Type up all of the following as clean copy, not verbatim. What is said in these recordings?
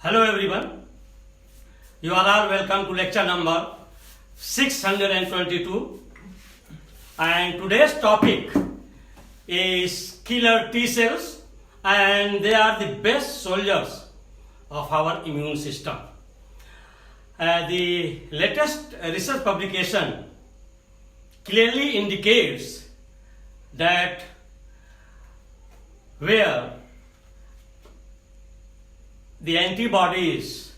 Hello everyone, you are all welcome to lecture number 622, and today's topic is killer T cells, and they are the best soldiers of our immune system. The latest research publication clearly indicates that where the antibodies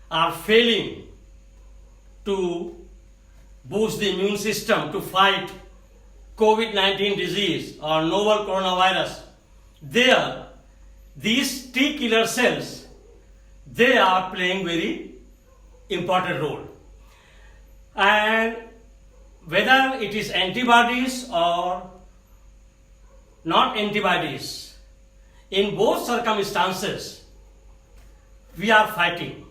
are failing to boost the immune system to fight COVID-19 disease or novel coronavirus, these T killer cells, they are playing very important role. And whether it is antibodies or not antibodies, in both circumstances, we are fighting.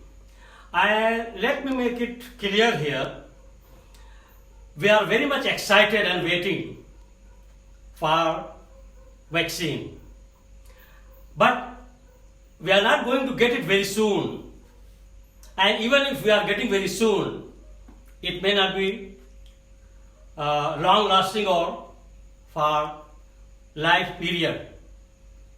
And let me make it clear here, we are very much excited and waiting for vaccine. But we are not going to get it very soon. And even if we are getting very soon, it may not be long lasting or for life period.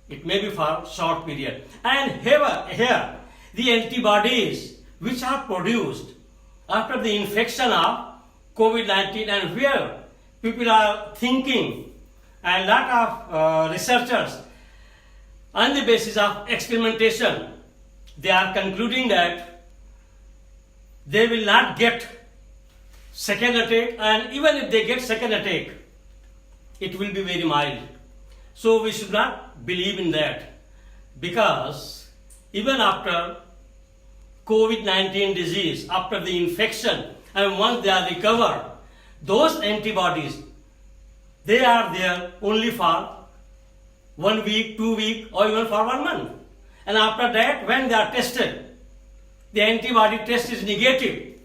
It may be for short period. And here the antibodies which are produced after the infection of COVID-19, and where people are thinking, and lot of researchers on the basis of experimentation, they are concluding that they will not get second attack, and even if they get second attack, it will be very mild. So we should not believe in that, because even after COVID-19 disease, after the infection, and once they are recovered, those antibodies, they are there only for 1 week, 2 weeks, or even for 1 month. And after that, when they are tested, the antibody test is negative.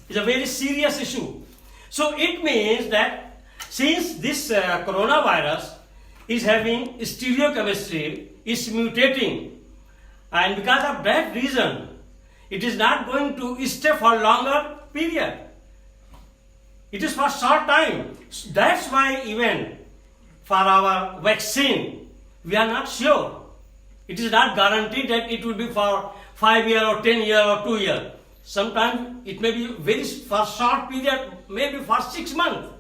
It's a very serious issue. So it means that since this coronavirus is having stereochemistry, is mutating, and because of that reason, it is not going to stay for longer period. It is for short time. That's why even for our vaccine, we are not sure. It is not guaranteed that it will be for 5 years or 10 years or 2 years. Sometimes it may be very for short period, maybe for 6 months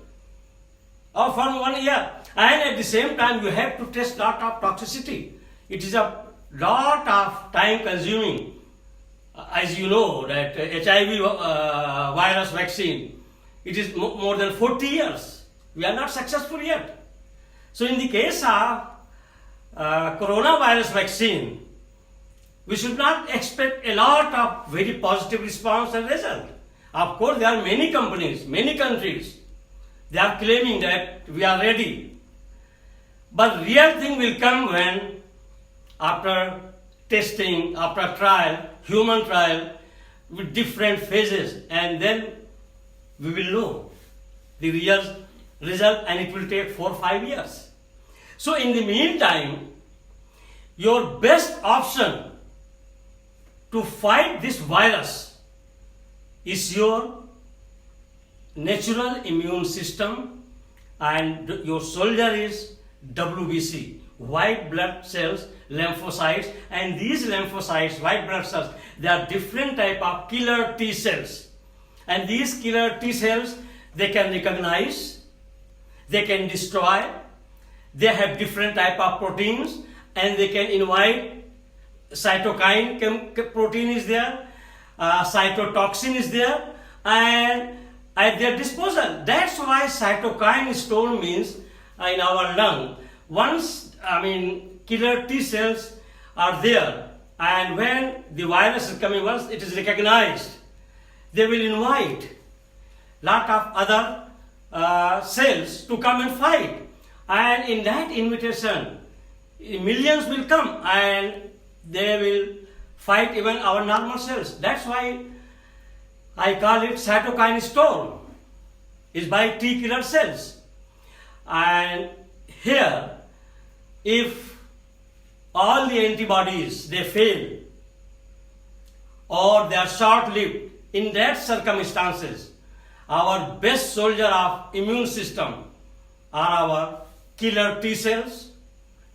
or for 1 year. And at the same time, you have to test lot of toxicity. It is a lot of time consuming. As you know that HIV virus vaccine, it is more than 40 years. We are not successful yet. So in the case of coronavirus vaccine, we should not expect a lot of very positive response and result. Of course, there are many companies, many countries, they are claiming that we are ready. But real thing will come when after testing, after trial, human trial, with different phases, and then we will know the real result, and it will take 4 or 5 years. So in the meantime, your best option to fight this virus is your natural immune system, and your soldier is WBC, white blood cells, lymphocytes, and these lymphocytes, white blood cells, they are different type of killer T cells. And these killer T cells, they can recognize, they can destroy, they have different type of proteins, and they can invite cytokine protein is there, cytotoxin is there, and at their disposal. That's why cytokine storm means in our lung. Once, killer T cells are there, and when the virus is coming, once it is recognized, they will invite lot of other cells to come and fight. And in that invitation, millions will come and they will fight even our normal cells. That's why I call it cytokine storm. It's by T killer cells. And here, if all the antibodies they fail or they are short-lived. In that circumstances, our best soldier of immune system are our killer T cells,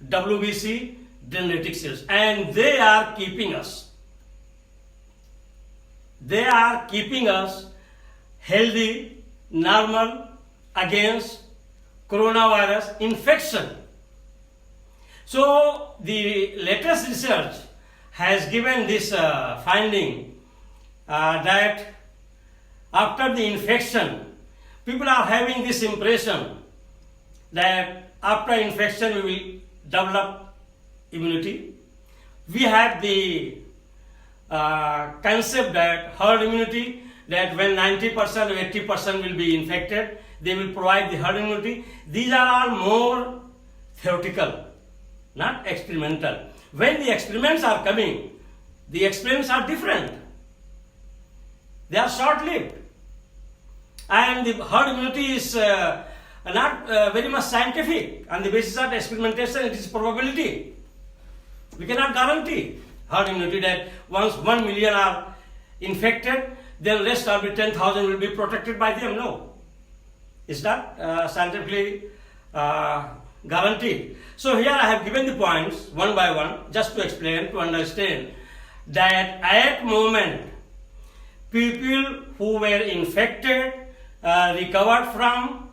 WBC, dendritic cells, and they are keeping us. They are keeping us healthy, normal against coronavirus infection. So the latest research has given this finding that after the infection, people are having this impression that after infection we will develop immunity. We have the concept that herd immunity, that when 90% or 80% will be infected, they will provide the herd immunity. These are all more theoretical, not experimental. When the experiments are coming, the experiments are different. They are short-lived. And the herd immunity is not very much scientific. On the basis of experimentation, it is probability. We cannot guarantee herd immunity that once 1 million are infected, then rest of the 10,000 will be protected by them. No. It's not scientifically guaranteed. So here I have given the points one by one just to explain, to understand that at moment people who were infected recovered from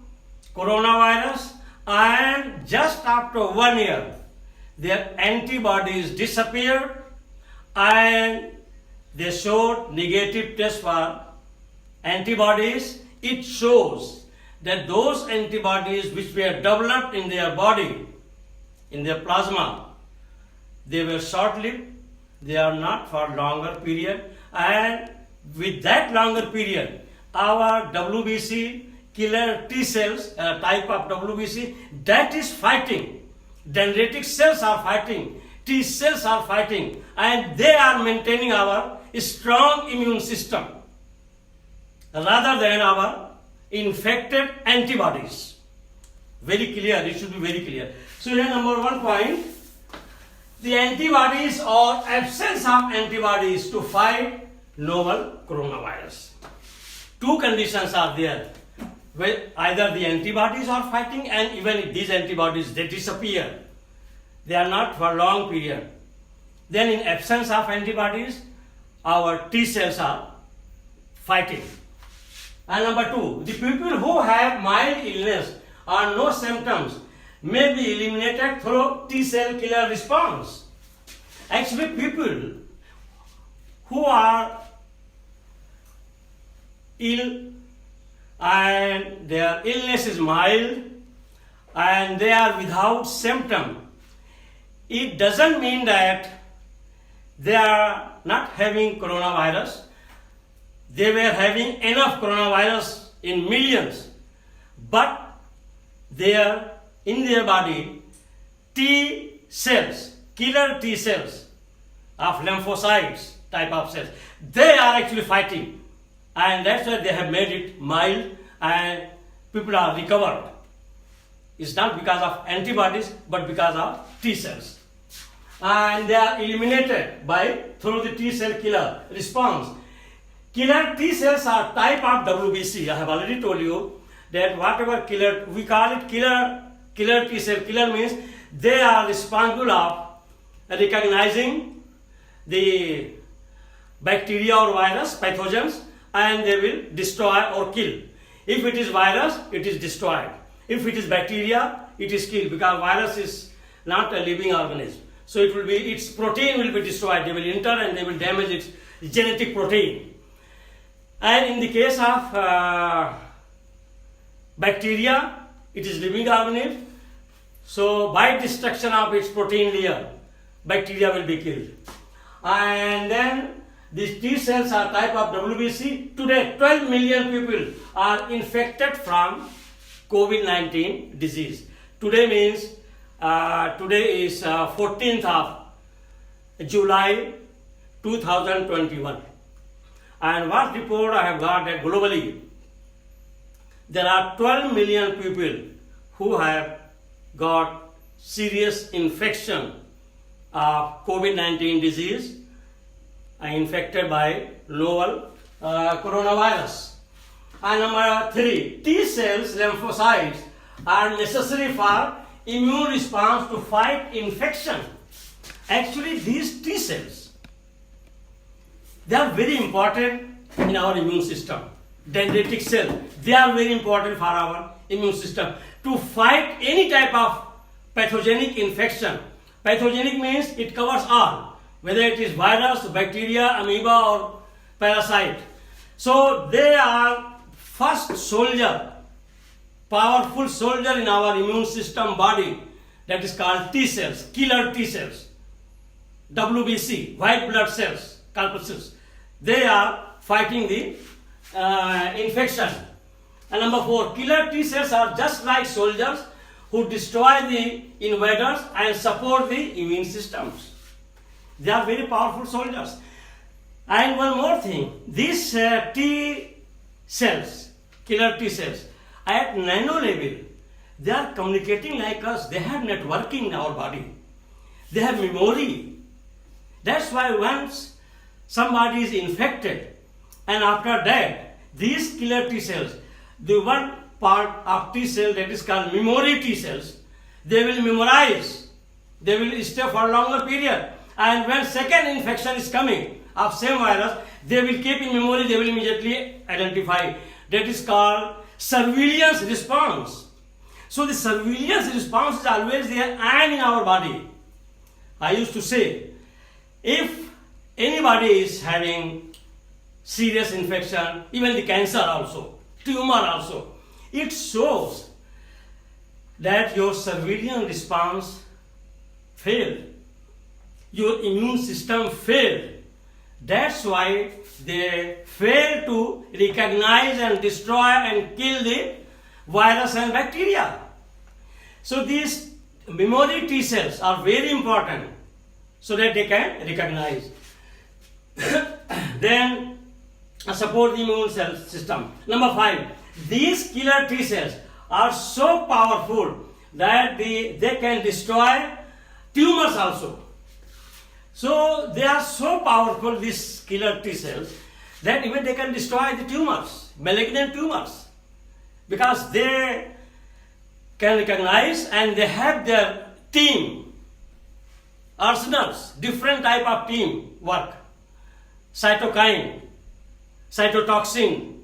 coronavirus, and just after 1 year their antibodies disappeared and they showed negative test for antibodies. It shows that those antibodies which were developed in their body, in their plasma, they were short-lived, they are not for longer period, and with that longer period, our WBC killer T cells, a type of WBC, that is fighting. Dendritic cells are fighting, T cells are fighting, and they are maintaining our strong immune system rather than our infected antibodies. Very clear, it should be very clear. So here number 1 point, the antibodies or absence of antibodies to fight novel coronavirus. 2 conditions are there, where either the antibodies are fighting, and even if these antibodies they disappear, they are not for long period. Then in absence of antibodies, our T cells are fighting. And number 2, the people who have mild illness or no symptoms may be eliminated through T cell killer response. Actually, people who are ill and their illness is mild and they are without symptom, it doesn't mean that they are not having coronavirus. They were having enough coronavirus in millions, but in their body, T cells, killer T cells of lymphocytes type of cells, they are actually fighting, and that's why they have made it mild and people are recovered. It's not because of antibodies, but because of T cells, and they are eliminated through the T cell killer response. Killer T cells are type of WBC. I have already told you that whatever killer, we call it killer T cell. Killer means they are responsible of recognizing the bacteria or virus, pathogens, and they will destroy or kill. If it is virus, it is destroyed. If it is bacteria, it is killed, because virus is not a living organism. So its protein will be destroyed. They will enter and they will damage its genetic protein. And in the case of bacteria, it is living organism. So by destruction of its protein layer, bacteria will be killed. And then these T cells are type of WBC. Today, 12 million people are infected from COVID-19 disease. Today means today is 14th of July 2021. And what report I have got that globally, there are 12 million people who have got serious infection of COVID-19 disease, infected by novel coronavirus. And number 3, T cells, lymphocytes are necessary for immune response to fight infection. Actually, these T cells, they are very important in our immune system. Dendritic cells, they are very important for our immune system to fight any type of pathogenic infection. Pathogenic means it covers all, whether it is virus, bacteria, amoeba or parasite. So they are first soldier, powerful soldier in our immune system body, that is called T cells, killer T cells, WBC, white blood cells, corpuscles. They are fighting the infection. And number 4, killer T cells are just like soldiers who destroy the invaders and support the immune systems. They are very powerful soldiers. And one more thing, these T cells, killer T cells, at nano level, they are communicating like us. They have networking in our body. They have memory. That's why once somebody is infected, and after that, these killer T cells, the one part of T cell that is called memory T cells, they will memorize. They will stay for a longer period. And when second infection is coming of same virus, they will keep in memory, they will immediately identify. That is called surveillance response. So the surveillance response is always there and in our body. I used to say, if anybody is having serious infection, even the cancer also, tumor also, it shows that your surveillance response failed. Your immune system failed. That's why they fail to recognize and destroy and kill the virus and bacteria. So these memory T cells are very important so that they can recognize. Then support the immune cell system. Number 5, these killer T cells are so powerful that they can destroy tumors also. So they are so powerful, these killer T cells, that even they can destroy the tumors, malignant tumors, because they can recognize and they have their team, arsenals, different type of team work, cytokine, cytotoxin,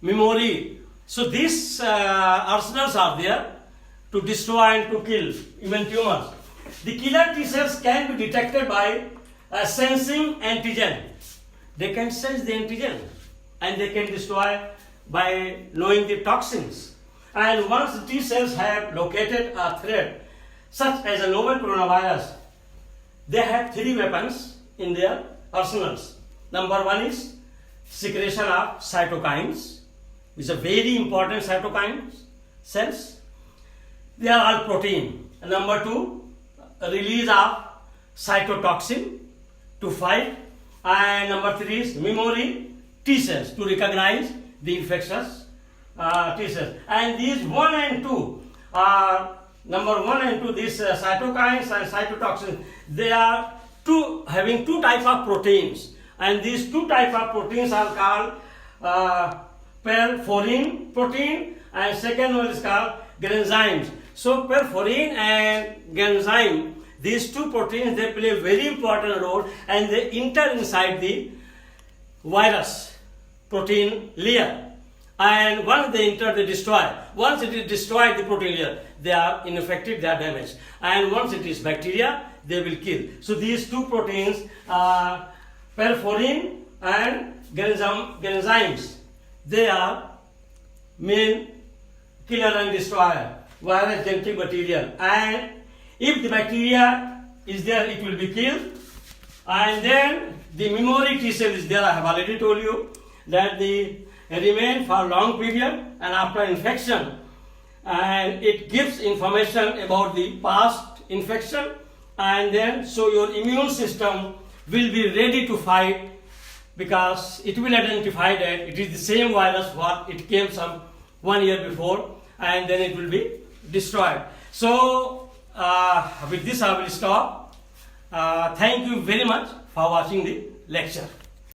memory. So these arsenals are there to destroy and to kill even tumors. The killer T cells can be detected by sensing antigen. They can sense the antigen and they can destroy by knowing the toxins. And once the T cells have located a threat, such as a novel coronavirus, they have 3 weapons in their arsenals. Number 1 is secretion of cytokines, which are very important cytokines cells. They are all protein. And number 2, release of cytotoxin to fight. And number 3 is memory T cells to recognize the infectious T cells. And these 1 and 2 are number 1 and 2, these cytokines and cytotoxins, they are having 2 types of proteins. And these 2 types of proteins are called perforin protein, and second one is called granzymes. So perforin and granzyme, these 2 proteins, they play a very important role and they enter inside the virus protein layer. And once they enter, they destroy. Once it is destroyed, the protein layer, they are infected, they are damaged. And once it is bacteria, they will kill. So these 2 proteins are perforin and granzymes. They are main killer and destroyer, virus, genetic material. And if the bacteria is there, it will be killed. And then the memory T cell is there. I have already told you that they remain for a long period and after infection, and it gives information about the past infection, and then so your immune system will be ready to fight, because it will identify that it is the same virus what it came some 1 year before, and then it will be destroyed. So with this I will stop. Thank you very much for watching the lecture.